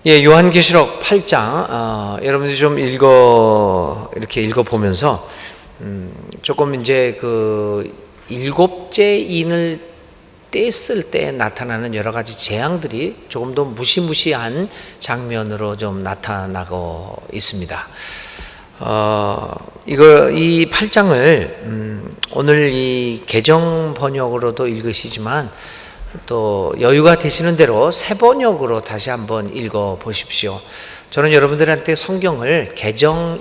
예, 요한계시록 8장, 여러분들이 좀 이렇게 읽어보면서, 조금 이제 그 일곱째 인을 뗐을 때 나타나는 여러 가지 재앙들이 조금 더 무시무시한 장면으로 좀 나타나고 있습니다. 이 8장을, 오늘 이 개정 번역으로도 읽으시지만, 또 여유가 되시는 대로 새 번역으로 다시 한번 읽어 보십시오. 저는 여러분들한테 성경을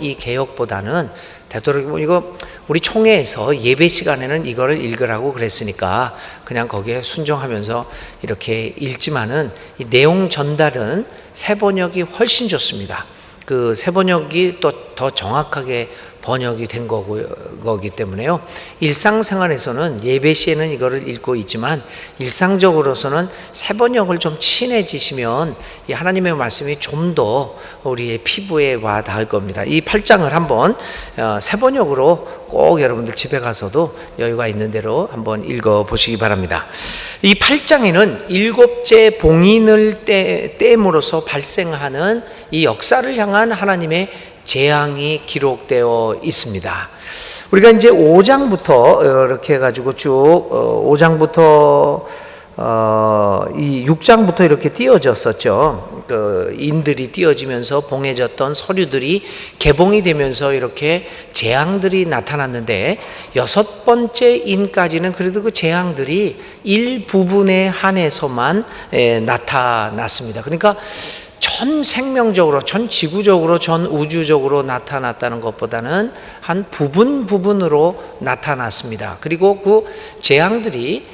이 개역보다는 되도록 이거 우리 총회에서 예배 시간에는 이거를 읽으라고 그랬으니까 그냥 거기에 순종하면서 이렇게 읽지만은 이 내용 전달은 새 번역이 훨씬 좋습니다. 그 새 번역이 또 더 정확하게 번역이 된 거기 때문에요. 일상생활에서는 예배 시에는 이거를 읽고 있지만 일상적으로서는 새 번역을 좀 친해지시면 이 하나님의 말씀이 좀 더 우리의 피부에 와 닿을 겁니다. 이 8장을 한번 새 번역으로 꼭 여러분들 집에 가서도 여유가 있는 대로 한번 읽어 보시기 바랍니다. 이 8장에는 일곱째 봉인을 떼므로써 발생하는 이 역사를 향한 하나님의 재앙이 기록되어 있습니다. 우리가 이제 5장부터 이렇게 해가지고 쭉 5장부터 이 6장부터 이렇게 띄어졌었죠. 그 인들이 띄어지면서 봉해졌던 서류들이 개봉이 되면서 이렇게 재앙들이 나타났는데 6번째 인까지는 그래도 그 재앙들이 일부분에 한해서만 나타났습니다. 그러니까 전 생명적으로, 전 지구적으로, 전 우주적으로 나타났다는 것보다는 한 부분으로 나타났습니다. 그리고 그 재앙들이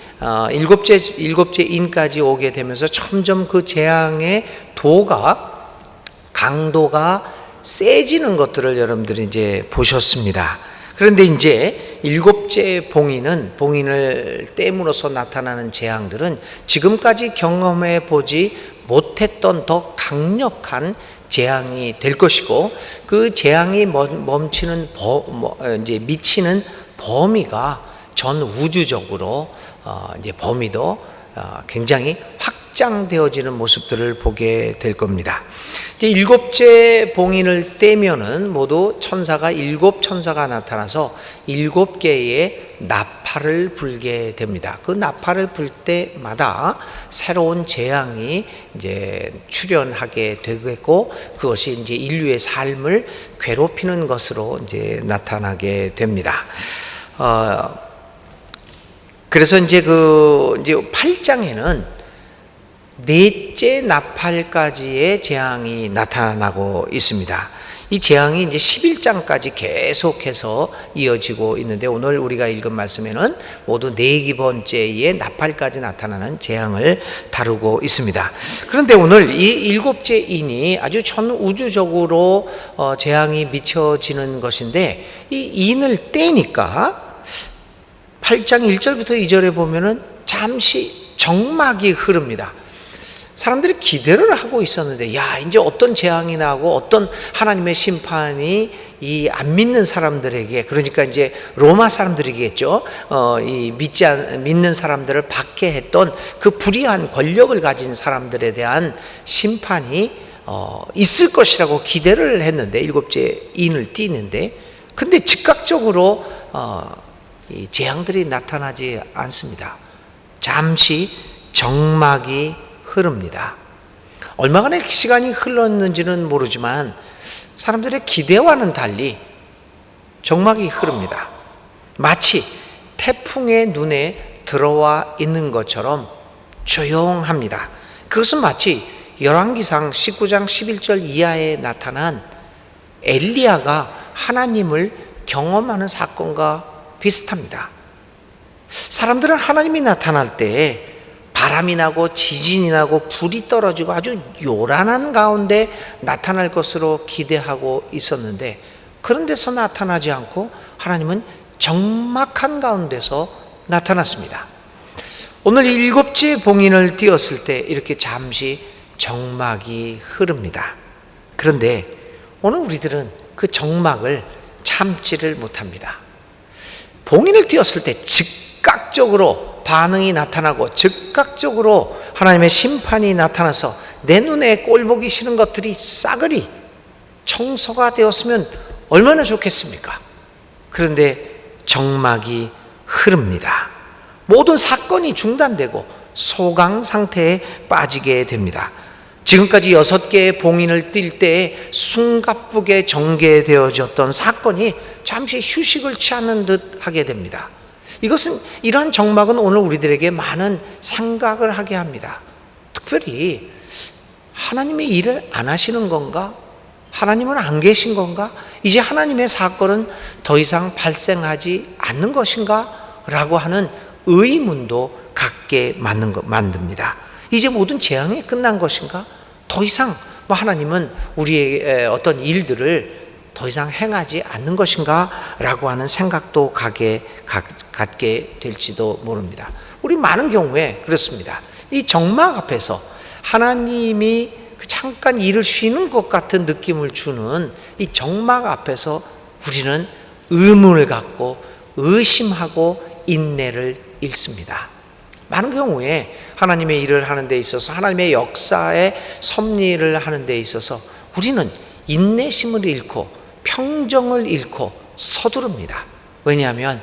일곱째 인까지 오게 되면서 점점 그 재앙의 강도가 세지는 것들을 여러분들이 이제 보셨습니다. 그런데 이제 일곱째 봉인을 떼므로써 나타나는 재앙들은 지금까지 경험해 보지 못했던 더 강력한 재앙이 될 것이고, 그 재앙이 미치는 범위가 전 우주적으로 이제 범위도 굉장히 확장되어지는 모습들을 보게 될 겁니다. 이제 일곱째 봉인을 떼면은 모두 일곱 천사가 나타나서 7개의 나팔을 불게 됩니다. 그 나팔을 불 때마다 새로운 재앙이 이제 출현하게 되겠고, 그것이 이제 인류의 삶을 괴롭히는 것으로 이제 나타나게 됩니다. 그래서 이제 8장에는 넷째 나팔까지의 재앙이 나타나고 있습니다. 이 재앙이 이제 11장까지 계속해서 이어지고 있는데, 오늘 우리가 읽은 말씀에는 모두 4번째의 나팔까지 나타나는 재앙을 다루고 있습니다. 그런데 오늘 이 7째 인이 아주 전 우주적으로 재앙이 미쳐지는 것인데, 이 인을 떼니까 8장 1절부터 2절에 보면은 잠시 정막이 흐릅니다. 사람들이 기대를 하고 있었는데, 이제 어떤 재앙이 나고 어떤 하나님의 심판이 이 안 믿는 사람들에게, 그러니까 이제 로마 사람들이겠죠. 믿는 사람들을 박해했던 그 불의한 권력을 가진 사람들에 대한 심판이 있을 것이라고 기대를 했는데, 7째 인을 띄는데, 근데 즉각적으로 이 재앙들이 나타나지 않습니다. 잠시 정막이 흐릅니다. 얼마간의 시간이 흘렀는지는 모르지만 사람들의 기대와는 달리 정막이 흐릅니다. 마치 태풍의 눈에 들어와 있는 것처럼 조용합니다. 그것은 마치 열왕기상 19장 11절 이하에 나타난 엘리야가 하나님을 경험하는 사건과 비슷합니다. 사람들은 하나님이 나타날 때 바람이 나고 지진이 나고 불이 떨어지고 아주 요란한 가운데 나타날 것으로 기대하고 있었는데, 그런 데서 나타나지 않고 하나님은 적막한 가운데서 나타났습니다. 오늘 7째 봉인을 띄었을 때 이렇게 잠시 적막이 흐릅니다. 그런데 오늘 우리들은 그 적막을 참지를 못합니다. 봉인을 띄었을 때 즉각적으로 반응이 나타나고 즉각적으로 하나님의 심판이 나타나서 내 눈에 꼴보기 싫은 것들이 싸그리 청소가 되었으면 얼마나 좋겠습니까? 그런데 정막이 흐릅니다. 모든 사건이 중단되고 소강 상태에 빠지게 됩니다. 지금까지 6개의 봉인을 띨 때에 숨가쁘게 전개되어졌던 사건이 잠시 휴식을 취하는 듯 하게 됩니다. 이러한 정막은 오늘 우리들에게 많은 생각을 하게 합니다. 특별히 하나님이 일을 안 하시는 건가? 하나님은 안 계신 건가? 이제 하나님의 사건은 더 이상 발생하지 않는 것인가? 라고 하는 의문도 갖게 만듭니다. 이제 모든 재앙이 끝난 것인가? 더 이상 하나님은 우리의 어떤 일들을 더 이상 행하지 않는 것인가? 라고 하는 생각도 갖게 될지도 모릅니다. 우리 많은 경우에 그렇습니다. 이 정막 앞에서 하나님이 잠깐 일을 쉬는 것 같은 느낌을 주는 이 정막 앞에서 우리는 의문을 갖고 의심하고 인내를 잃습니다. 많은 경우에 하나님의 일을 하는 데 있어서, 하나님의 역사의 섭리를 하는 데 있어서 우리는 인내심을 잃고 평정을 잃고 서두릅니다. 왜냐하면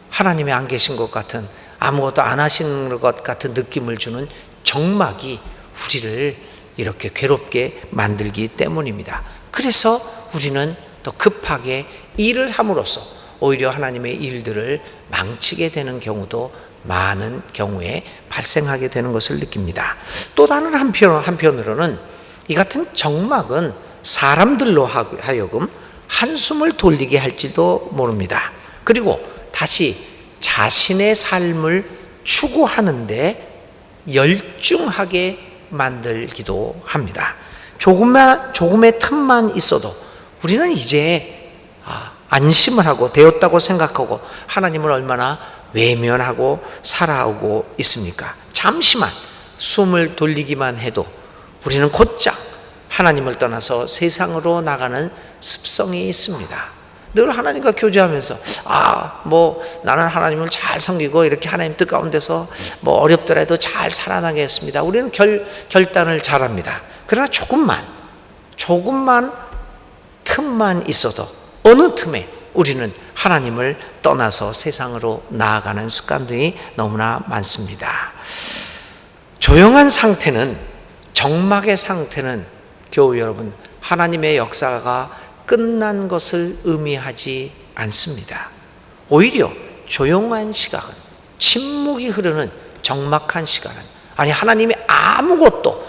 하나님이 안 계신 것 같은, 아무것도 안 하시는 것 같은 느낌을 주는 정막이 우리를 이렇게 괴롭게 만들기 때문입니다. 그래서 우리는 더 급하게 일을 함으로써 오히려 하나님의 일들을 망치게 되는 경우도 많은 경우에 발생하게 되는 것을 느낍니다. 또 다른 한편으로는 이 같은 정막은 사람들로 하여금 한숨을 돌리게 할지도 모릅니다. 그리고 다시 자신의 삶을 추구하는데 열중하게 만들기도 합니다. 조금의 틈만 있어도 우리는 이제 안심을 하고 되었다고 생각하고 하나님을 얼마나 외면하고 살아오고 있습니까? 잠시만 숨을 돌리기만 해도 우리는 곧장 하나님을 떠나서 세상으로 나가는 습성이 있습니다. 늘 하나님과 교제하면서 나는 하나님을 잘 섬기고 이렇게 하나님 뜻 가운데서 어렵더라도 잘 살아나겠습니다. 우리는 결단을 잘합니다. 그러나 조금만 틈만 있어도 어느 틈에 우리는 하나님을 떠나서 세상으로 나아가는 습관들이 너무나 많습니다. 조용한 상태는, 정막의 상태는 교우 여러분, 하나님의 역사가 끝난 것을 의미하지 않습니다. 오히려 조용한 시각은, 침묵이 흐르는 적막한 시간은, 하나님이 아무것도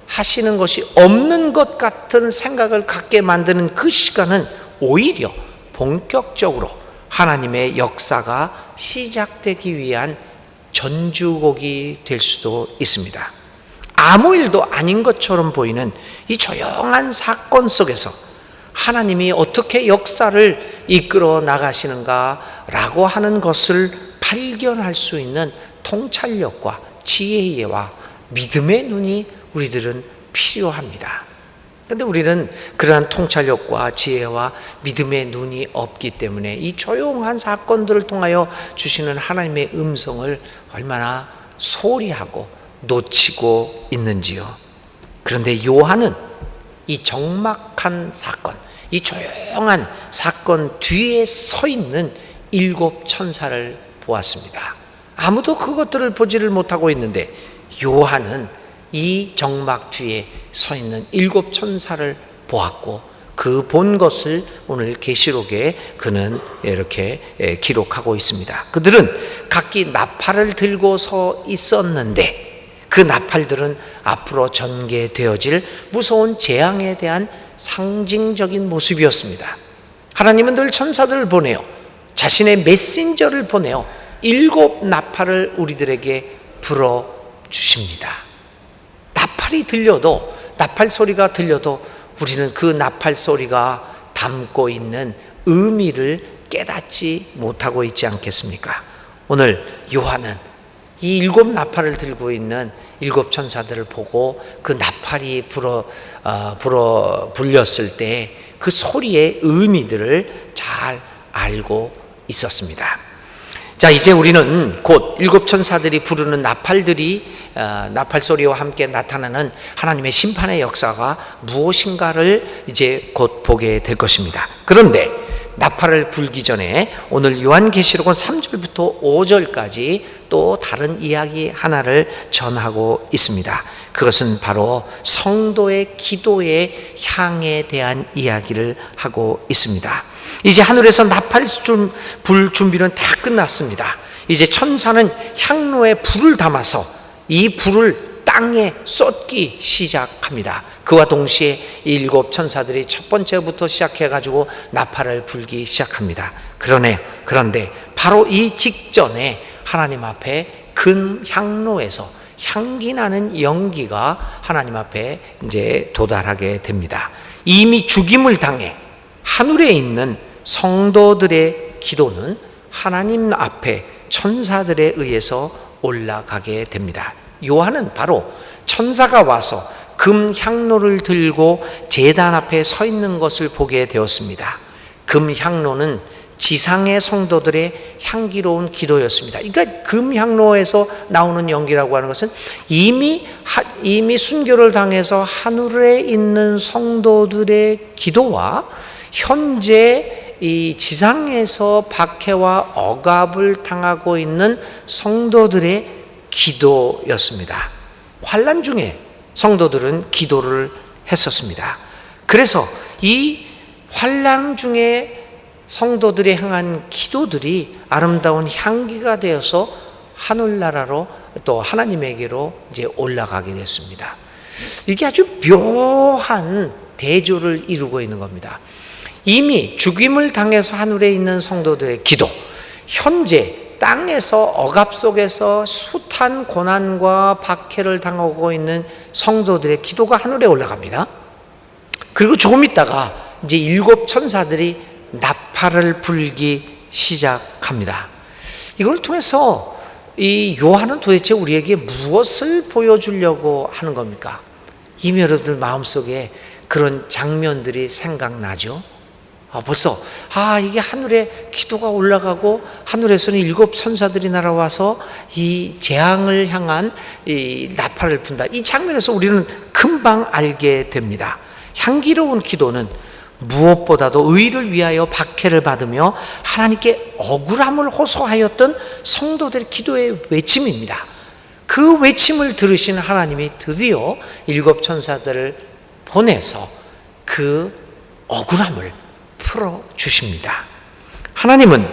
하시는 것이 없는 것 같은 생각을 갖게 만드는 그 시간은 오히려 본격적으로 하나님의 역사가 시작되기 위한 전주곡이 될 수도 있습니다. 아무 일도 아닌 것처럼 보이는 이 조용한 사건 속에서 하나님이 어떻게 역사를 이끌어 나가시는가라고 하는 것을 발견할 수 있는 통찰력과 지혜와 믿음의 눈이 우리들은 필요합니다. 그런데 우리는 그러한 통찰력과 지혜와 믿음의 눈이 없기 때문에 이 조용한 사건들을 통하여 주시는 하나님의 음성을 얼마나 소홀히 하고 놓치고 있는지요. 그런데 요한은 이 적막한 사건, 이 조용한 사건 뒤에 서 있는 7 천사를 보았습니다. 아무도 그것들을 보지를 못하고 있는데 요한은 이 적막 뒤에 서 있는 7 천사를 보았고 그 본 것을 오늘 계시록에 그는 이렇게 기록하고 있습니다. 그들은 각기 나팔을 들고 서 있었는데 그 나팔들은 앞으로 전개되어질 무서운 재앙에 대한 상징적인 모습이었습니다. 하나님은 늘 천사들을 보내어 자신의 메신저를 보내어 7 나팔을 우리들에게 불어주십니다. 나팔 소리가 들려도 우리는 그 나팔 소리가 담고 있는 의미를 깨닫지 못하고 있지 않겠습니까? 오늘 요한은 이 7 나팔을 들고 있는 7 천사들을 보고 그 나팔이 불렸을 때 그 소리의 의미들을 잘 알고 있었습니다. 자, 이제 우리는 곧 일곱 천사들이 부르는 나팔 소리와 함께 나타나는 하나님의 심판의 역사가 무엇인가를 이제 곧 보게 될 것입니다. 그런데 나팔을 불기 전에 오늘 요한계시록은 3절부터 5절까지 또 다른 이야기 하나를 전하고 있습니다. 그것은 바로 성도의 기도의 향에 대한 이야기를 하고 있습니다. 이제 하늘에서 나팔 불 준비는 다 끝났습니다. 이제 천사는 향로에 불을 담아서 이 불을 땅에 쏟기 시작합니다. 그와 동시에 일곱 천사들이 첫 번째부터 시작해가지고 나팔을 불기 시작합니다. 그런데 바로 이 직전에 하나님 앞에 금 향로에서 향기 나는 연기가 하나님 앞에 이제 도달하게 됩니다. 이미 죽임을 당해 하늘에 있는 성도들의 기도는 하나님 앞에 천사들에 의해서 올라가게 됩니다. 요한은 바로 천사가 와서 금 향로를 들고 제단 앞에 서 있는 것을 보게 되었습니다. 금 향로는 지상의 성도들의 향기로운 기도였습니다. 그러니까 금 향로에서 나오는 연기라고 하는 것은 이미 순교를 당해서 하늘에 있는 성도들의 기도와 현재 이 지상에서 박해와 억압을 당하고 있는 성도들의 기도였습니다. 환난 중에 성도들은 기도를 했었습니다. 그래서 이 환난 중에 성도들이 행한 기도들이 아름다운 향기가 되어서 하늘나라로 또 하나님에게로 이제 올라가게 됐습니다. 이게 아주 묘한 대조를 이루고 있는 겁니다. 이미 죽임을 당해서 하늘에 있는 성도들의 기도, 현재 땅에서 억압 속에서 숱한 고난과 박해를 당하고 있는 성도들의 기도가 하늘에 올라갑니다. 그리고 조금 있다가 이제 일곱 천사들이 나팔을 불기 시작합니다. 이걸 통해서 이 요한은 도대체 우리에게 무엇을 보여주려고 하는 겁니까? 이미 여러분들 마음속에 그런 장면들이 생각나죠? 벌써 이게 하늘에 기도가 올라가고 하늘에서는 일곱 천사들이 날아와서 이 재앙을 향한 이 나팔을 분다. 이 장면에서 우리는 금방 알게 됩니다. 향기로운 기도는 무엇보다도 의를 위하여 박해를 받으며 하나님께 억울함을 호소하였던 성도들의 기도의 외침입니다. 그 외침을 들으신 하나님이 드디어 일곱 천사들을 보내서 그 억울함을 풀어주십니다. 하나님은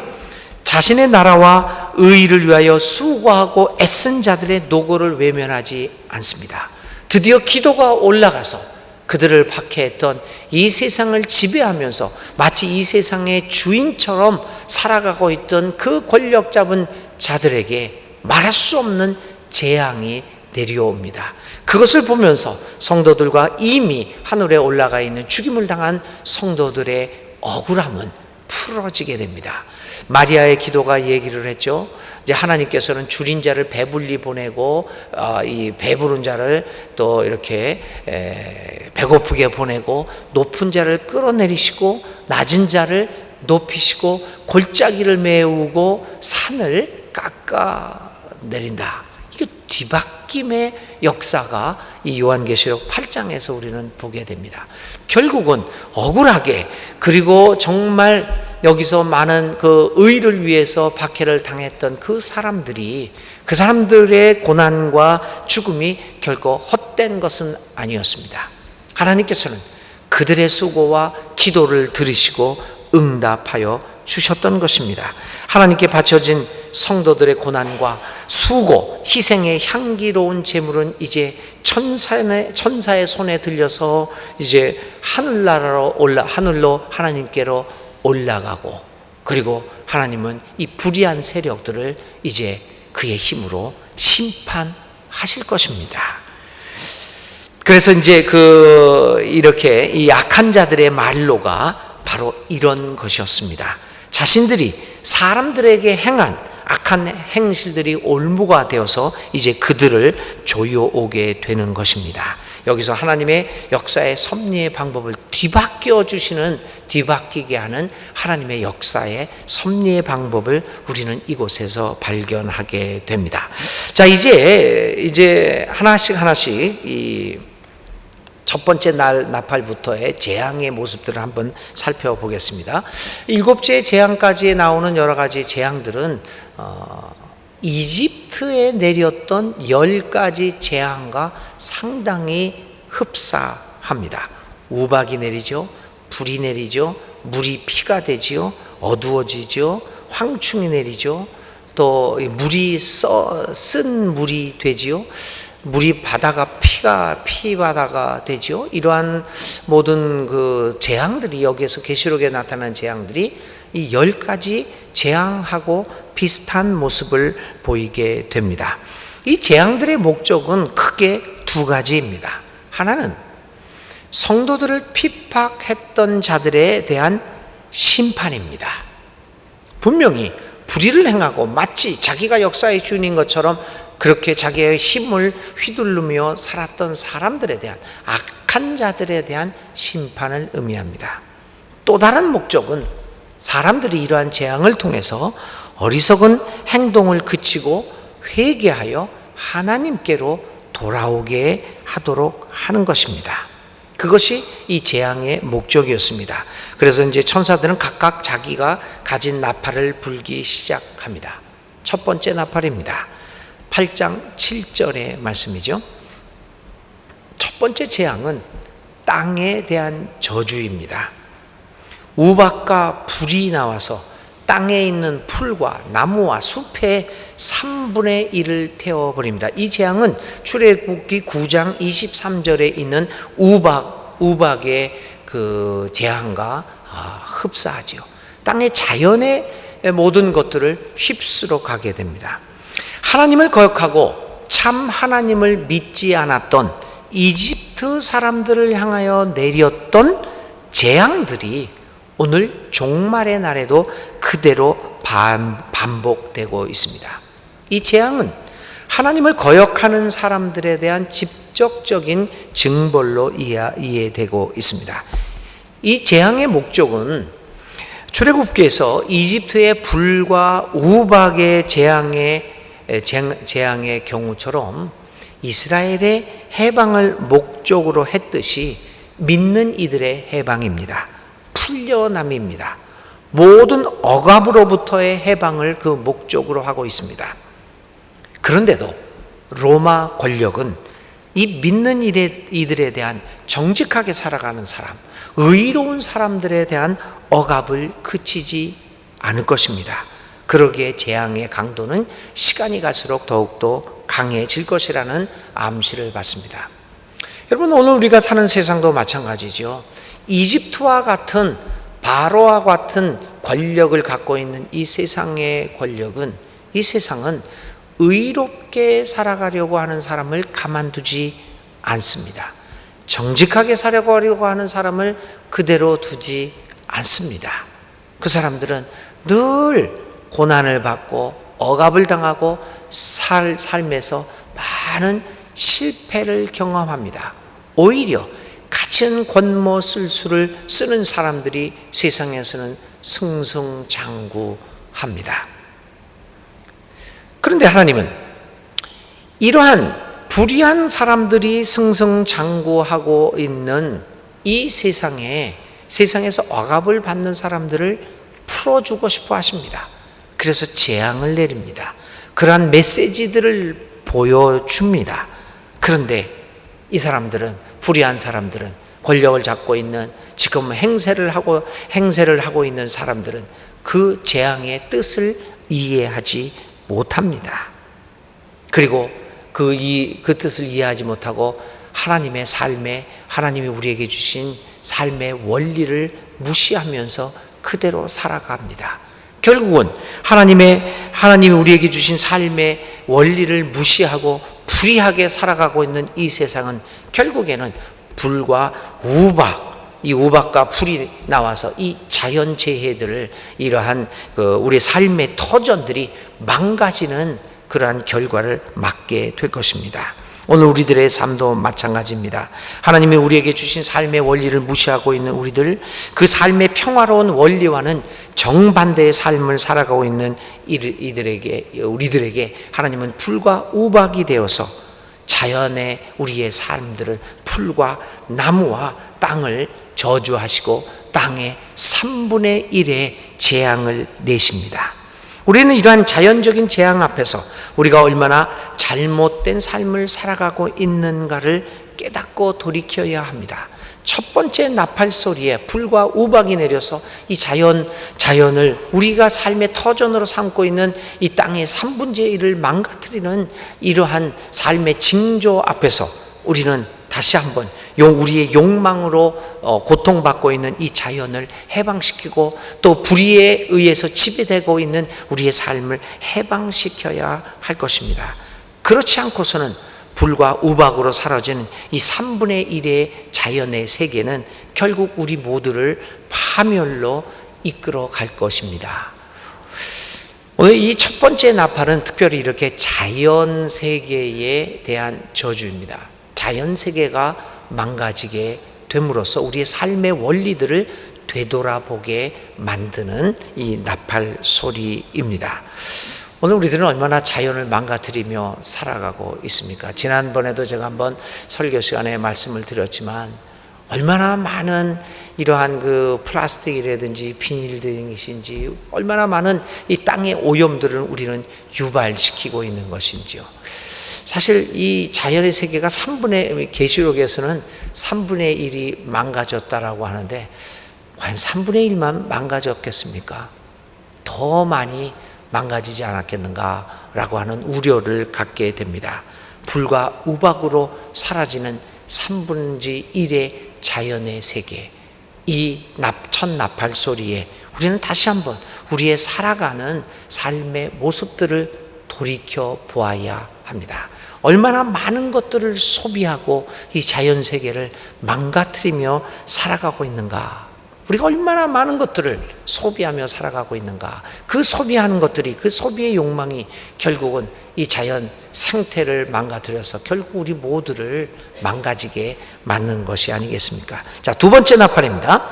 자신의 나라와 의를 위하여 수고하고 애쓴 자들의 노고를 외면하지 않습니다. 드디어 기도가 올라가서 그들을 박해했던 이 세상을 지배하면서 마치 이 세상의 주인처럼 살아가고 있던 그 권력 잡은 자들에게 말할 수 없는 재앙이 내려옵니다. 그것을 보면서 성도들과 이미 하늘에 올라가 있는 죽임을 당한 성도들의 억울함은 풀어지게 됩니다. 마리아의 기도가 얘기를 했죠. 이제 하나님께서는 줄인 자를 배불리 보내고 이 배부른 자를 또 이렇게 배고프게 보내고 높은 자를 끌어내리시고 낮은 자를 높이시고 골짜기를 메우고 산을 깎아 내린다. 이게 뒤바뀜의 역사가 이 요한계시록 8장에서 우리는 보게 됩니다. 결국은 억울하게 그리고 정말 여기서 많은 그 의를 위해서 박해를 당했던 그 사람들의 고난과 죽음이 결코 헛된 것은 아니었습니다. 하나님께서는 그들의 수고와 기도를 들으시고 응답하여 주셨던 것입니다. 하나님께 바쳐진 성도들의 고난과 수고, 희생의 향기로운 제물은 이제 천사의 손에 들려서 이제 하늘로 하나님께로 올라가고, 그리고 하나님은 이 불의한 세력들을 이제 그의 힘으로 심판하실 것입니다. 그래서 이제 이렇게 이 악한 자들의 말로가 바로 이런 것이었습니다. 자신들이 사람들에게 행한 악한 행실들이 올무가 되어서 이제 그들을 조여오게 되는 것입니다. 여기서 하나님의 역사의 섭리의 방법을 뒤바뀌게 하는 하나님의 역사의 섭리의 방법을 우리는 이곳에서 발견하게 됩니다. 자, 이제 하나씩 이 첫 번째 나팔부터의 재앙의 모습들을 한번 살펴보겠습니다. 일곱째 재앙까지 나오는 여러 가지 재앙들은 이집트에 내렸던 10가지 재앙과 상당히 흡사합니다. 우박이 내리죠, 불이 내리죠, 물이 피가 되지요, 어두워지죠, 황충이 내리죠, 또 물이 쓴 물이 되지요, 물이 바다가 피 바다가 되죠. 이러한 모든 그 재앙들이, 여기에서 계시록에 나타난 재앙들이 이 10가지 재앙하고 비슷한 모습을 보이게 됩니다. 이 재앙들의 목적은 크게 두 가지입니다. 하나는 성도들을 핍박했던 자들에 대한 심판입니다. 분명히 불의를 행하고 마치 자기가 역사의 주인인 것처럼 그렇게 자기의 힘을 휘두르며 살았던 사람들에 대한, 악한 자들에 대한 심판을 의미합니다. 또 다른 목적은 사람들이 이러한 재앙을 통해서 어리석은 행동을 그치고 회개하여 하나님께로 돌아오게 하도록 하는 것입니다. 그것이 이 재앙의 목적이었습니다. 그래서 이제 천사들은 각각 자기가 가진 나팔을 불기 시작합니다. 첫 번째 나팔입니다. 8장 7절의 말씀이죠. 첫 번째 재앙은 땅에 대한 저주입니다. 우박과 불이 나와서 땅에 있는 풀과 나무와 숲의 3분의 1을 태워버립니다. 이 재앙은 출애굽기 9장 23절에 있는 우박의 그 재앙과 흡사하지요. 땅의 자연의 모든 것들을 휩쓸어 가게 됩니다. 하나님을 거역하고 참 하나님을 믿지 않았던 이집트 사람들을 향하여 내렸던 재앙들이 오늘 종말의 날에도 그대로 반복되고 있습니다. 이 재앙은 하나님을 거역하는 사람들에 대한 직접적인 징벌로 이해되고 있습니다. 이 재앙의 목적은 출애굽기에서 이집트의 불과 우박의 재앙의 경우처럼 이스라엘의 해방을 목적으로 했듯이 믿는 이들의 해방입니다. 풀려남입니다. 모든 억압으로부터의 해방을 그 목적으로 하고 있습니다. 그런데도 로마 권력은 이 믿는 이들에 대한 정직하게 살아가는 사람, 의로운 사람들에 대한 억압을 그치지 않을 것입니다. 그러기에 재앙의 강도는 시간이 갈수록 더욱더 강해질 것이라는 암시를 받습니다. 여러분, 오늘 우리가 사는 세상도 마찬가지죠. 이집트와 같은, 바로와 같은 권력을 갖고 있는 이 세상의 권력은, 이 세상은 의롭게 살아가려고 하는 사람을 가만두지 않습니다. 정직하게 살아가려고 하는 사람을 그대로 두지 않습니다. 그 사람들은 늘 고난을 받고 억압을 당하고 삶에서 많은 실패를 경험합니다. 오히려 갇힌 권모술수를 쓰는 사람들이 세상에서는 승승장구합니다. 그런데 하나님은 이러한 불의한 사람들이 승승장구하고 있는 이 세상에서 억압을 받는 사람들을 풀어주고 싶어 하십니다. 그래서 재앙을 내립니다. 그러한 메시지들을 보여줍니다. 그런데 이 사람들은, 불의한 사람들은, 권력을 잡고 있는, 지금 행세를 하고 있는 사람들은 그 재앙의 뜻을 이해하지 못합니다. 그리고 그 뜻을 이해하지 못하고 하나님의 삶에, 하나님이 우리에게 주신 삶의 원리를 무시하면서 그대로 살아갑니다. 결국은 하나님이 우리에게 주신 삶의 원리를 무시하고 불의하게 살아가고 있는 이 세상은 결국에는 불과 이 우박과 불이 나와서 이 자연재해들을, 이러한 우리 삶의 터전들이 망가지는 그러한 결과를 맞게 될 것입니다. 오늘 우리들의 삶도 마찬가지입니다. 하나님이 우리에게 주신 삶의 원리를 무시하고 있는 우리들, 그 삶의 평화로운 원리와는 정반대의 삶을 살아가고 있는 우리들에게 하나님은 풀과 우박이 되어서 자연의 우리의 삶들은 풀과 나무와 땅을 저주하시고 땅의 3분의 1의 재앙을 내십니다. 우리는 이러한 자연적인 재앙 앞에서 우리가 얼마나 잘못된 삶을 살아가고 있는가를 깨닫고 돌이켜야 합니다. 첫 번째 나팔 소리에 불과 우박이 내려서 이 자연을 우리가 삶의 터전으로 삼고 있는 이 땅의 3분의 1을 망가뜨리는 이러한 삶의 징조 앞에서 우리는 다시 한번 우리의 욕망으로 고통받고 있는 이 자연을 해방시키고 또 불의에 의해서 지배되고 있는 우리의 삶을 해방시켜야 할 것입니다. 그렇지 않고서는 불과 우박으로 사라지는 이 3분의 1의 자연의 세계는 결국 우리 모두를 파멸로 이끌어 갈 것입니다. 오늘 이 첫 번째 나팔은 특별히 이렇게 자연 세계에 대한 저주입니다. 자연 세계가 망가지게 됨으로써 우리의 삶의 원리들을 되돌아보게 만드는 이 나팔 소리입니다. 오늘 우리들은 얼마나 자연을 망가뜨리며 살아가고 있습니까? 지난번에도 제가 한번 설교 시간에 말씀을 드렸지만 얼마나 많은 이러한 그 플라스틱이라든지 비닐 등이신지 얼마나 많은 이 땅의 오염들을 우리는 유발시키고 있는 것인지요. 사실 이 자연의 세계가 계시록에서는 3분의 1이 망가졌다라고 하는데 과연 3분의 1만 망가졌겠습니까? 더 많이 망가지지 않았겠는가라고 하는 우려를 갖게 됩니다. 불과 우박으로 사라지는 3분의 1의 자연의 세계, 이 첫 나팔 소리에 우리는 다시 한번 우리의 살아가는 삶의 모습들을 돌이켜 보아야 합니다. 얼마나 많은 것들을 소비하고 이 자연 세계를 망가뜨리며 살아가고 있는가? 우리가 얼마나 많은 것들을 소비하며 살아가고 있는가? 그 소비하는 것들이, 그 소비의 욕망이 결국은 이 자연 생태를 망가뜨려서 결국 우리 모두를 망가지게 만드는 것이 아니겠습니까? 자, 두 번째 나팔입니다.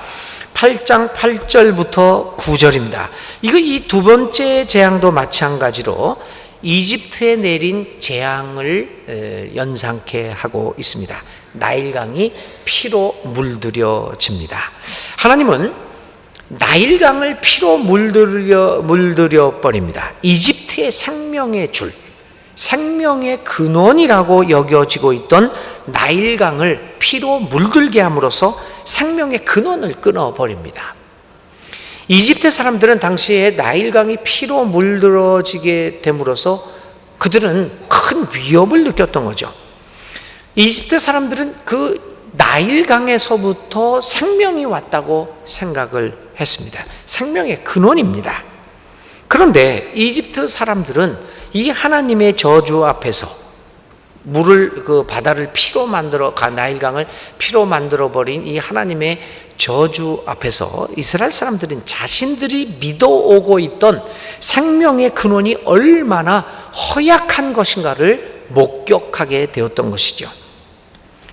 8장 8절부터 9절입니다. 이 두 번째 재앙도 마찬가지로 이집트에 내린 재앙을 연상케 하고 있습니다. 나일강이 피로 물들여집니다. 하나님은 나일강을 피로 물들여 버립니다. 이집트의 생명의 줄, 생명의 근원이라고 여겨지고 있던 나일강을 피로 물들게 함으로써 생명의 근원을 끊어버립니다. 이집트 사람들은 당시에 나일강이 피로 물들어지게 됨으로써 그들은 큰 위협을 느꼈던 거죠. 이집트 사람들은 그 나일강에서부터 생명이 왔다고 생각을 했습니다. 생명의 근원입니다. 그런데 이집트 사람들은 이 하나님의 저주 앞에서 바다를 피로 나일강을 피로 만들어 버린 이 하나님의 저주 앞에서 이스라엘 사람들은 자신들이 믿어오고 있던 생명의 근원이 얼마나 허약한 것인가를 목격하게 되었던 것이죠.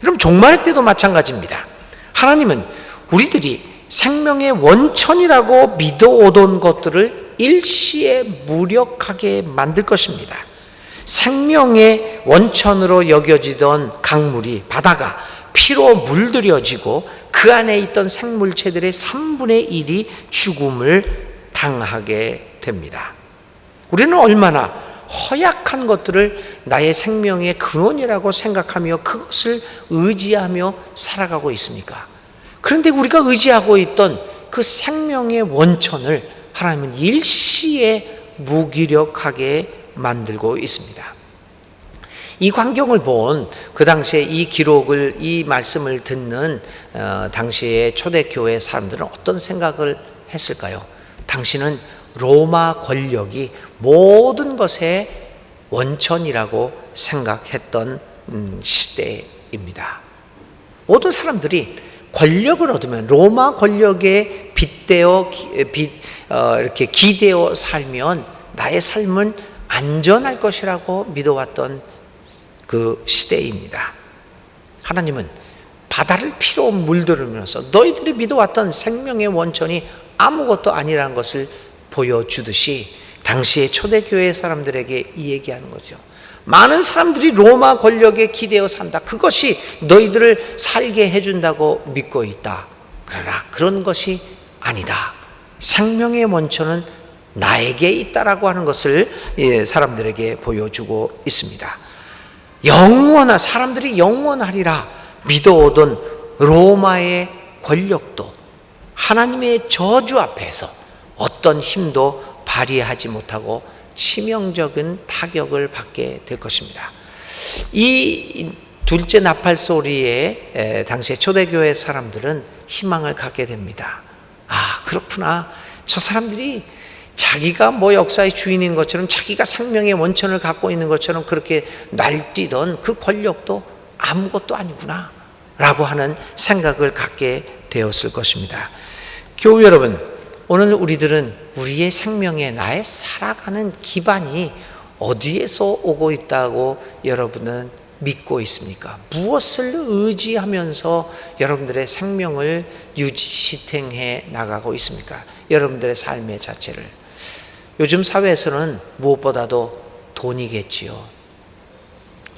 그럼 종말의 때도 마찬가지입니다. 하나님은 우리들이 생명의 원천이라고 믿어오던 것들을 일시에 무력하게 만들 것입니다. 생명의 원천으로 여겨지던 강물이, 바다가 피로 물들여지고 그 안에 있던 생물체들의 3분의 1이 죽음을 당하게 됩니다. 우리는 얼마나 허약한 것들을 나의 생명의 근원이라고 생각하며 그것을 의지하며 살아가고 있습니까? 그런데 우리가 의지하고 있던 그 생명의 원천을 하나님은 일시에 무기력하게 만들고 있습니다. 이 광경을 본 그 당시에 이 기록을, 이 말씀을 듣는 당시의 초대교회 사람들은 어떤 생각을 했을까요? 당신은 로마 권력이 모든 것의 원천이라고 생각했던 시대입니다. 모든 사람들이 권력을 얻으면, 로마 권력에 이렇게 기대어 살면 나의 삶은 안전할 것이라고 믿어왔던 그 시대입니다. 하나님은 바다를 피로 물들으면서 너희들이 믿어왔던 생명의 원천이 아무것도 아니라는 것을 보여주듯이 당시의 초대교회 사람들에게 이 얘기하는 거죠. 많은 사람들이 로마 권력에 기대어 산다. 그것이 너희들을 살게 해준다고 믿고 있다. 그러나 그런 것이 아니다. 생명의 원천은 나에게 있다라고 하는 것을 사람들에게 보여주고 있습니다. 사람들이 영원하리라 믿어오던 로마의 권력도 하나님의 저주 앞에서 어떤 힘도 발휘하지 못하고 치명적인 타격을 받게 될 것입니다. 이 둘째 나팔 소리에 당시의 초대교회 사람들은 희망을 갖게 됩니다. 아, 그렇구나. 저 사람들이 자기가 역사의 주인인 것처럼, 자기가 생명의 원천을 갖고 있는 것처럼 그렇게 날뛰던 그 권력도 아무것도 아니구나 라고 하는 생각을 갖게 되었을 것입니다. 교우 여러분, 오늘 우리들은 우리의 생명에 나의 살아가는 기반이 어디에서 오고 있다고 여러분은 믿고 있습니까? 무엇을 의지하면서 여러분들의 생명을 지탱해 나가고 있습니까? 여러분들의 삶의 자체를. 요즘 사회에서는 무엇보다도 돈이겠지요.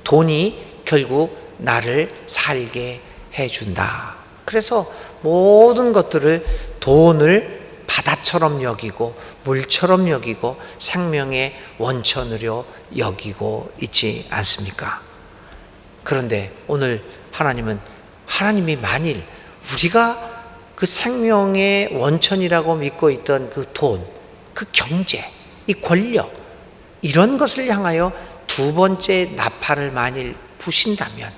돈이 결국 나를 살게 해준다. 그래서 모든 것들을 돈을 바다처럼 여기고 물처럼 여기고 생명의 원천으로 여기고 있지 않습니까? 그런데 오늘 하나님이 만일 우리가 그 생명의 원천이라고 믿고 있던 그 돈, 그 경제, 이 권력, 이런 것을 향하여 두 번째 나팔을 만일 부신다면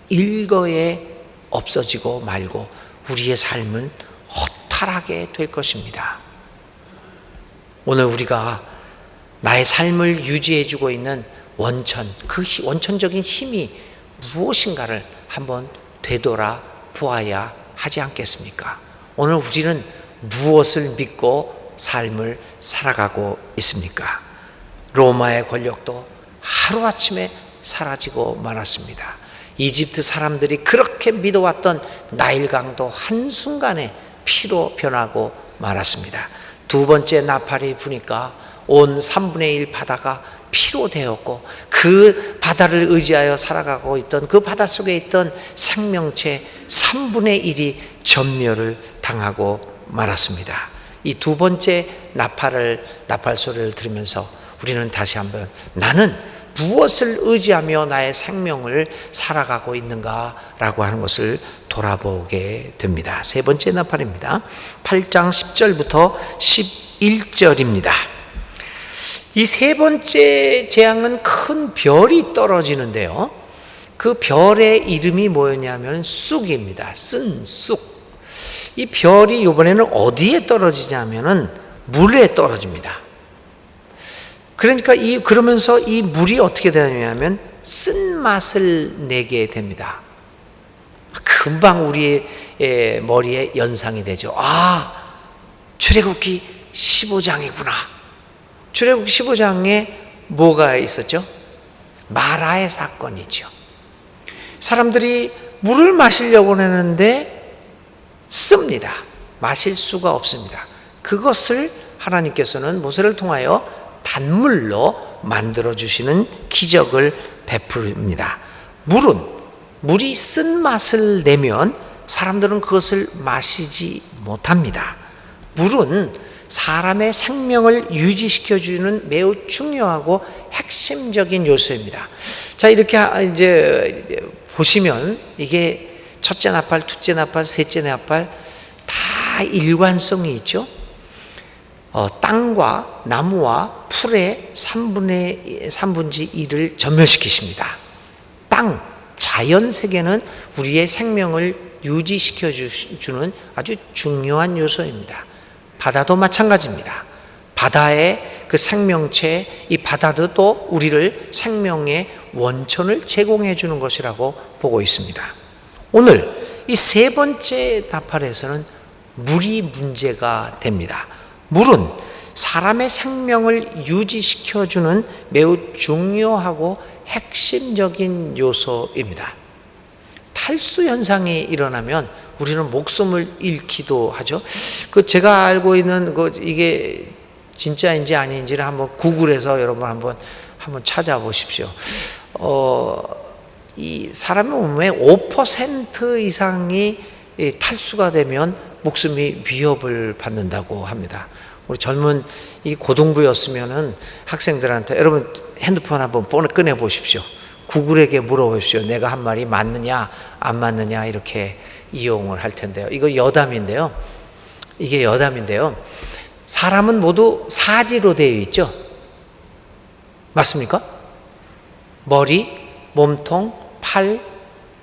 일거에 없어지고 말고 우리의 삶은 허탈하게 될 것입니다. 오늘 우리가 나의 삶을 유지해주고 있는 원천, 그 원천적인 힘이 무엇인가를 한번 되돌아 보아야 하지 않겠습니까? 오늘 우리는 무엇을 믿고 삶을 살아가고 있습니까? 로마의 권력도 하루아침에 사라지고 말았습니다. 이집트 사람들이 그렇게 믿어왔던 나일강도 한순간에 피로 변하고 말았습니다. 두 번째 나팔이 부니까 온 3분의 1 바다가 피로 되었고 그 바다를 의지하여 살아가고 있던 그 바다 속에 있던 생명체 3분의 1이 전멸을 당하고 말았습니다. 이 두 번째 나팔 소리를 들으면서 우리는 다시 한번 나는 무엇을 의지하며 나의 생명을 살아가고 있는가라고 하는 것을 돌아보게 됩니다. 세 번째 나팔입니다. 8장 10절부터 11절입니다. 이 세 번째 재앙은 큰 별이 떨어지는데요. 그 별의 이름이 뭐였냐면 쑥입니다. 쓴 쑥. 이 별이 이번에는 어디에 떨어지냐면은 물에 떨어집니다. 그러니까 그러면서 이 물이 어떻게 되냐면 쓴맛을 내게 됩니다. 금방 우리의 머리에 연상이 되죠. 아, 출애굽기 15장이구나. 출애굽기 15장에 뭐가 있었죠? 마라의 사건이죠. 사람들이 물을 마시려고 하는데 씁니다. 마실 수가 없습니다. 그것을 하나님께서는 모세를 통하여 단물로 만들어주시는 기적을 베풀입니다. 물이 쓴맛을 내면 사람들은 그것을 마시지 못합니다. 물은 사람의 생명을 유지시켜주는 매우 중요하고 핵심적인 요소입니다. 자, 이렇게 이제 보시면 이게 첫째 나팔, 둘째 나팔, 셋째 나팔 다 일관성이 있죠. 땅과 나무와 풀의 3분의 1을 전멸시키십니다. 땅, 자연 세계는 우리의 생명을 유지시켜 주는 아주 중요한 요소입니다. 바다도 마찬가지입니다. 바다의 그 생명체, 이 바다도 또 우리를 생명의 원천을 제공해 주는 것이라고 보고 있습니다. 오늘 이 세 번째 나팔에서는 물이 문제가 됩니다. 물은 사람의 생명을 유지시켜주는 매우 중요하고 핵심적인 요소입니다. 탈수 현상이 일어나면 우리는 목숨을 잃기도 하죠. 제가 알고 있는 이게 진짜인지 아닌지를 한번 구글에서 여러분 한번 찾아보십시오. 이 사람의 몸의 5% 이상이 탈수가 되면 목숨이 위협을 받는다고 합니다. 우리 젊은 이 고등부였으면은 학생들한테 여러분 핸드폰 한번 꺼내 보십시오. 구글에게 물어보십시오. 내가 한 말이 맞느냐 안 맞느냐 이렇게 이용을 할 텐데요. 이거 여담인데요. 이게 여담인데요. 사람은 모두 사지로 되어 있죠. 맞습니까? 머리, 몸통, 팔,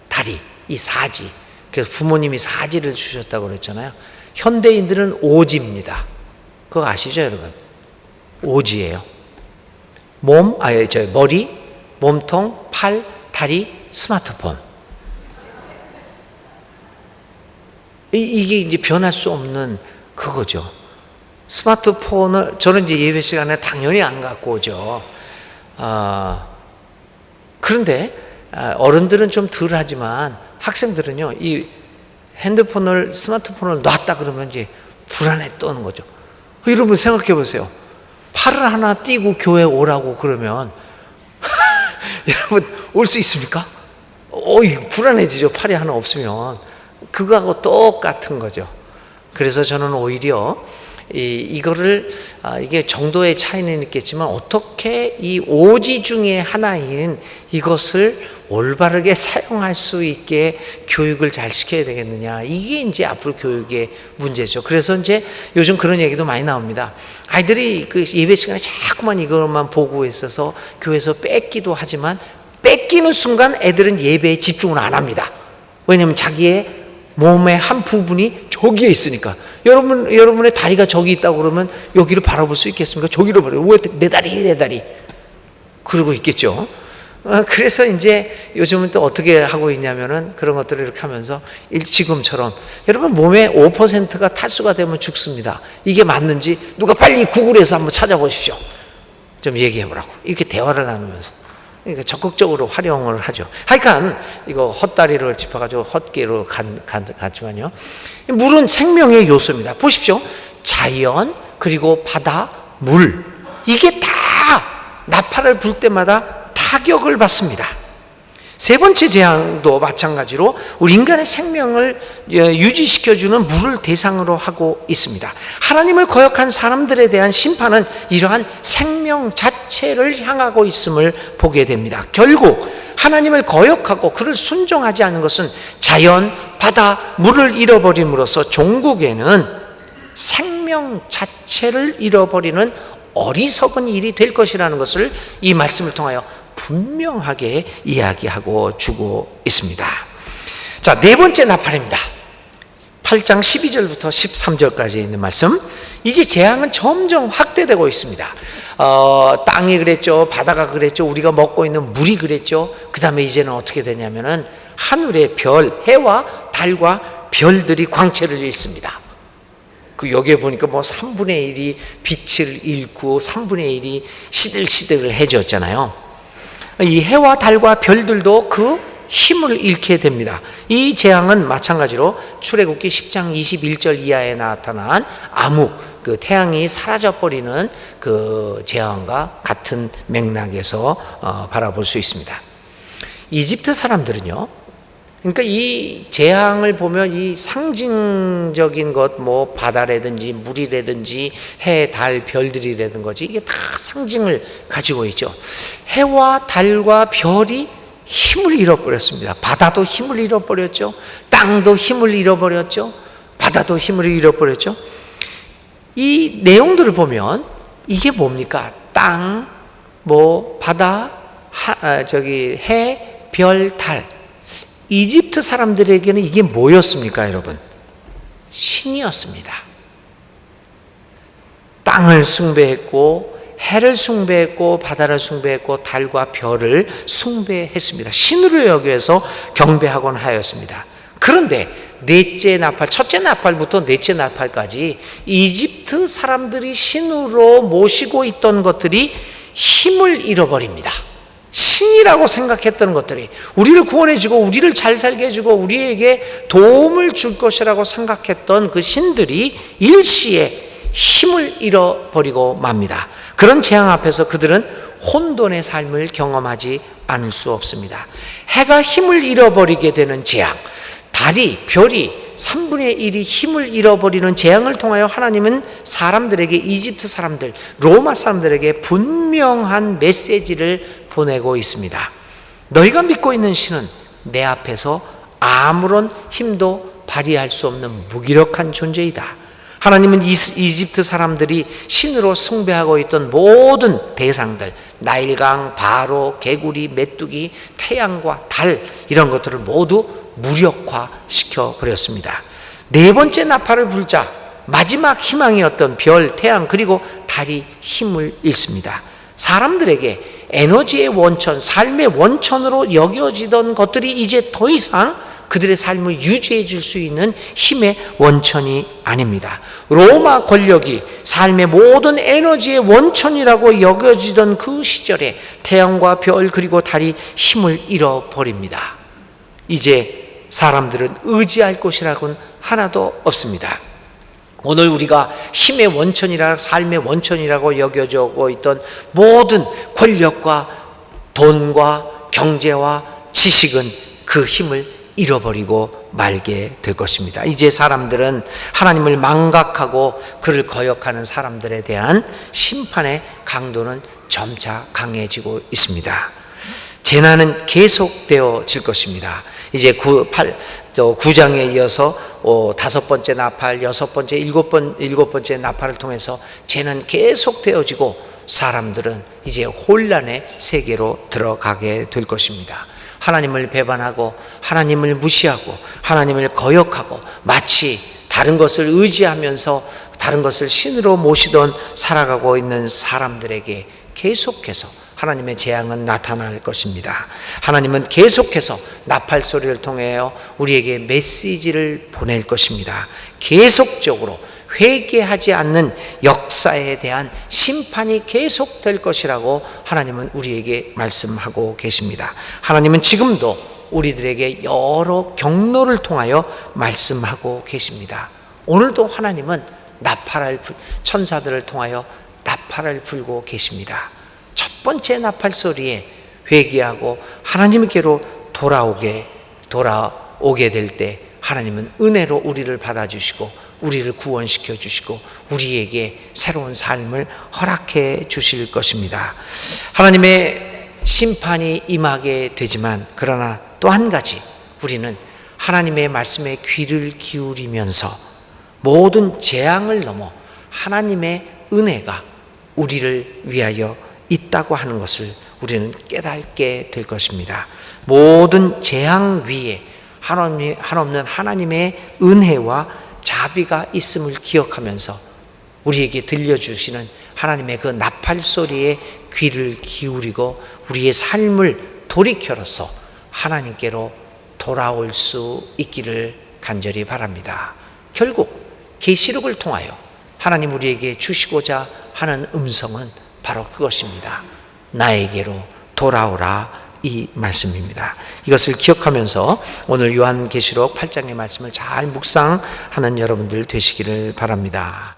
다리, 이 사지. 그래서 부모님이 사지를 주셨다고 그랬잖아요. 현대인들은 오지입니다. 그거 아시죠, 여러분? 오지예요. 머리, 몸통, 팔, 다리, 스마트폰. 이게 이제 변할 수 없는 그거죠. 스마트폰을 저는 이제 예배 시간에 당연히 안 갖고 오죠. 그런데 어른들은 좀 덜 하지만 학생들은요, 이 스마트폰을 놨다 그러면 이제 불안에 떠는 거죠. 여러분 생각해 보세요. 팔을 하나 띄고 교회 오라고 그러면 여러분 올 수 있습니까? 불안해지죠. 팔이 하나 없으면. 그거하고 똑같은 거죠. 그래서 저는 오히려 이게 정도의 차이는 있겠지만 어떻게 이 오지 중에 하나인 이것을 올바르게 사용할 수 있게 교육을 잘 시켜야 되겠느냐. 이게 이제 앞으로 교육의 문제죠. 그래서 이제 요즘 그런 얘기도 많이 나옵니다. 아이들이 예배 시간에 자꾸만 이것만 보고 있어서 교회에서 뺏기도 하지만 뺏기는 순간 애들은 예배에 집중을 안 합니다. 왜냐하면 자기의 몸의 한 부분이 저기에 있으니까. 여러분의 다리가 저기 있다고 그러면 여기를 바라볼 수 있겠습니까? 저기를 바라보고 왜 내 다리 그러고 있겠죠. 그래서 이제 요즘은 또 어떻게 하고 있냐면은 그런 것들을 이렇게 하면서 지금처럼 여러분 몸의 5%가 탈수가 되면 죽습니다. 이게 맞는지 누가 빨리 구글에서 한번 찾아보십시오. 좀 얘기해 보라고. 이렇게 대화를 나누면서. 그러니까 적극적으로 활용을 하죠. 하여간 이거 헛다리를 짚어가지고 헛개로 갔지만요. 물은 생명의 요소입니다. 보십시오. 자연 그리고 바다, 물 이게 다 나팔을 불 때마다 타격을 받습니다. 세 번째 재앙도 마찬가지로 우리 인간의 생명을 유지시켜주는 물을 대상으로 하고 있습니다. 하나님을 거역한 사람들에 대한 심판은 이러한 생명 자체를 향하고 있음을 보게 됩니다. 결국 하나님을 거역하고 그를 순종하지 않는 것은 자연, 바다, 물을 잃어버림으로써 종국에는 생명 자체를 잃어버리는 어리석은 일이 될 것이라는 것을 이 말씀을 통하여 분명하게 이야기하고 주고 있습니다. 자, 네 번째 나팔입니다. 8장 12절부터 13절까지 있는 말씀. 이제 재앙은 점점 확대되고 있습니다. 땅이 그랬죠. 바다가 그랬죠. 우리가 먹고 있는 물이 그랬죠. 그 다음에 이제는 어떻게 되냐면은 하늘의 별, 해와 달과 별들이 광채를 잃습니다. 여기에 보니까 3분의 1이 빛을 잃고 3분의 1이 시들시들해졌잖아요. 이 해와 달과 별들도 그 힘을 잃게 됩니다. 이 재앙은 마찬가지로 출애굽기 10장 21절 이하에 나타난 암흑, 태양이 사라져버리는 그 재앙과 같은 맥락에서 바라볼 수 있습니다. 이집트 사람들은요, 그러니까 이 재앙을 보면 이 상징적인 것, 바다라든지 물이라든지 해, 달, 별들이라든지 이게 다 상징을 가지고 있죠. 해와 달과 별이 힘을 잃어버렸습니다. 바다도 힘을 잃어버렸죠. 땅도 힘을 잃어버렸죠. 바다도 힘을 잃어버렸죠. 이 내용들을 보면 이게 뭡니까? 땅, 바다, 해, 별, 달. 이집트 사람들에게는 이게 뭐였습니까, 여러분? 신이었습니다. 땅을 숭배했고, 해를 숭배했고, 바다를 숭배했고, 달과 별을 숭배했습니다. 신으로 여겨서 경배하곤 하였습니다. 그런데 넷째 나팔, 첫째 나팔부터 넷째 나팔까지 이집트 사람들이 신으로 모시고 있던 것들이 힘을 잃어버립니다. 신이라고 생각했던 것들이, 우리를 구원해주고 우리를 잘 살게 해주고 우리에게 도움을 줄 것이라고 생각했던 그 신들이 일시에 힘을 잃어버리고 맙니다. 그런 재앙 앞에서 그들은 혼돈의 삶을 경험하지 않을 수 없습니다. 해가 힘을 잃어버리게 되는 재앙, 달이, 별이 3분의 1이 힘을 잃어버리는 재앙을 통하여 하나님은 사람들에게, 이집트 사람들, 로마 사람들에게 분명한 메시지를 보내고 있습니다. 너희가 믿고 있는 신은 내 앞에서 아무런 힘도 발휘할 수 없는 무기력한 존재이다. 하나님은 이집트 사람들이 신으로 숭배하고 있던 모든 대상들, 나일강, 바로, 개구리, 메뚜기, 태양과 달, 이런 것들을 모두 무력화시켜 버렸습니다. 네 번째 나팔을 불자 마지막 희망이었던 별, 태양, 그리고 달이 힘을 잃습니다. 사람들에게 에너지의 원천, 삶의 원천으로 여겨지던 것들이 이제 더 이상 그들의 삶을 유지해 줄 수 있는 힘의 원천이 아닙니다. 로마 권력이 삶의 모든 에너지의 원천이라고 여겨지던 그 시절에 태양과 별 그리고 달이 힘을 잃어버립니다. 이제 사람들은 의지할 곳이라고는 하나도 없습니다. 오늘 우리가 힘의 원천이라, 삶의 원천이라고 여겨지고 있던 모든 권력과 돈과 경제와 지식은 그 힘을 잃어버리고 말게 될 것입니다. 이제 사람들은 하나님을 망각하고 그를 거역하는 사람들에 대한 심판의 강도는 점차 강해지고 있습니다. 재난은 계속되어질 것입니다. 이제 9장에 이어서 5번째 나팔, 6번째, 7번째 나팔을 통해서 재난 계속되어지고 사람들은 이제 혼란의 세계로 들어가게 될 것입니다. 하나님을 배반하고 하나님을 무시하고 하나님을 거역하고 마치 다른 것을 의지하면서 다른 것을 신으로 모시던 살아가고 있는 사람들에게 계속해서 하나님의 재앙은 나타날 것입니다. 하나님은 계속해서 나팔 소리를 통하여 우리에게 메시지를 보낼 것입니다. 계속적으로 회개하지 않는 역사에 대한 심판이 계속될 것이라고 하나님은 우리에게 말씀하고 계십니다. 하나님은 지금도 우리들에게 여러 경로를 통하여 말씀하고 계십니다. 오늘도 하나님은 천사들을 통하여 나팔을 불고 계십니다. 첫 번째 나팔 소리에 회개하고 하나님께로 돌아오게 될 때 하나님은 은혜로 우리를 받아주시고 우리를 구원시켜 주시고 우리에게 새로운 삶을 허락해 주실 것입니다. 하나님의 심판이 임하게 되지만 그러나 또 한 가지, 우리는 하나님의 말씀에 귀를 기울이면서 모든 재앙을 넘어 하나님의 은혜가 우리를 위하여 있다고 하는 것을 우리는 깨닫게 될 것입니다. 모든 재앙 위에 한없는 하나님의 은혜와 자비가 있음을 기억하면서 우리에게 들려주시는 하나님의 그 나팔 소리에 귀를 기울이고 우리의 삶을 돌이켜서 하나님께로 돌아올 수 있기를 간절히 바랍니다. 결국 계시록을 통하여 하나님 우리에게 주시고자 하는 음성은 바로 그것입니다. 나에게로 돌아오라, 이 말씀입니다. 이것을 기억하면서 오늘 요한계시록 8장의 말씀을 잘 묵상하는 여러분들 되시기를 바랍니다.